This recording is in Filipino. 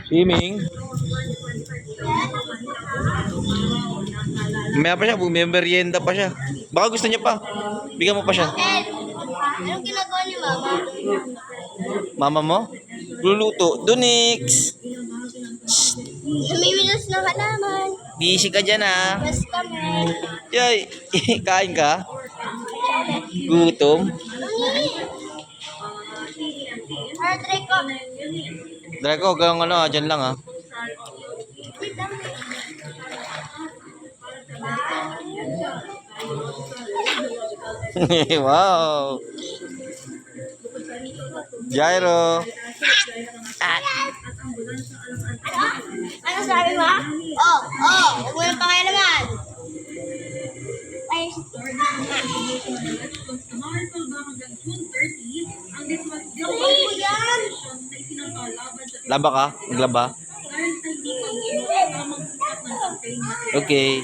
Swimming. May pa siya, merienda pa siya. Baka gusto niya pa. Bigyan mo pa siya. Anong ginagawa ni Mama? Mama mo? Luluto. Dunix. Namimilas ng halaman. Busy ka dyan ah. Yes kami. Yay, kain ka? Gutom? Try ko. Draco, hanggang ano ah, dyan lang ah. Wow. Jairo. Ano sabi mo? Huwag mo yung pangailaman. Ay, yan. Laba ka? Naglaba? Okay.